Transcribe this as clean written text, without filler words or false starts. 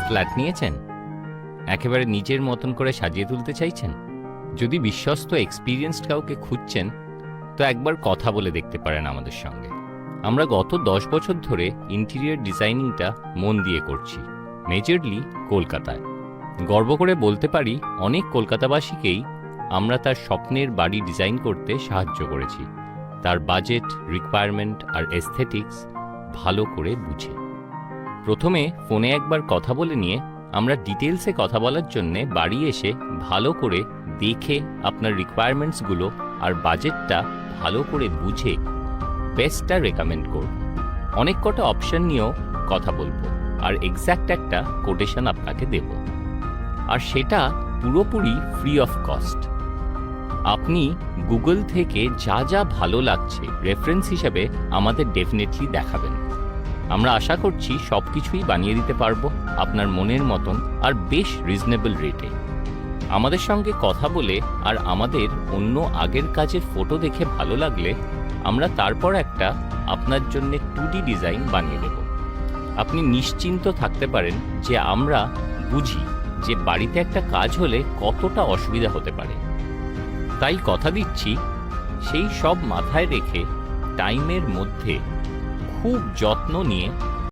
Flat নিয়েছেন? একেবারে নিজের মতন করে সাজিয়ে তুলতে চাইছেন? যদি বিশ্বস্ত এক্সপিরিয়েন্সড কাউকে খুঁজছেন তো একবার কথা বলে দেখতে পারেন আমাদের সঙ্গে। আমরা গত 10 বছর ধরে ইন্টেরিয়র ডিজাইনিংটা মন দিয়ে করছি, মেজরলি কলকাতায়। গর্ব করে বলতে পারি অনেক কলকাতাবাসীকেই আমরা তার স্বপ্নের বাড়ি ডিজাইন করতে সাহায্য করেছি, তার বাজেট, রিকোয়ারমেন্ট আর এস্থেটিক্স ভালো করে বুঝে। প্রথমে ফোনে একবার কথা বলে নিয়ে আমরা ডিটেলসে কথা বলার জন্যে বাড়ি এসে ভালো করে দেখে আপনার রিকোয়ারমেন্টসগুলো আর বাজেটটা ভালো করে বুঝে বেস্টটা রেকমেন্ড করব। অনেক কটা অপশন নিয়েও কথা বলবো আর এক্স্যাক্ট একটা কোটেশন আপনাকে দেব, আর সেটা পুরোপুরি ফ্রি অফ কস্ট। আপনি গুগল থেকে যা যা ভালো লাগছে রেফারেন্স হিসেবে আমাদের ডেফিনেটলি দেখাবেন। আমরা আশা করছি সব কিছুই বানিয়ে দিতে পারবো আপনার মনের মতন আর বেশ রিজনেবল রেটে। আমাদের সঙ্গে কথা বলে আর আমাদের অন্য আগের কাজের ফটো দেখে ভালো লাগলে আমরা তারপর একটা আপনার জন্য 2D ডিজাইন বানিয়ে দেব। আপনি নিশ্চিন্ত থাকতে পারেন যে আমরা বুঝি যে বাড়িতে একটা কাজ হলে কতটা অসুবিধা হতে পারে। তাই কথা দিচ্ছি, সেই সব মাথায় রেখে টাইমের মধ্যে খুব যত্ন নিয়ে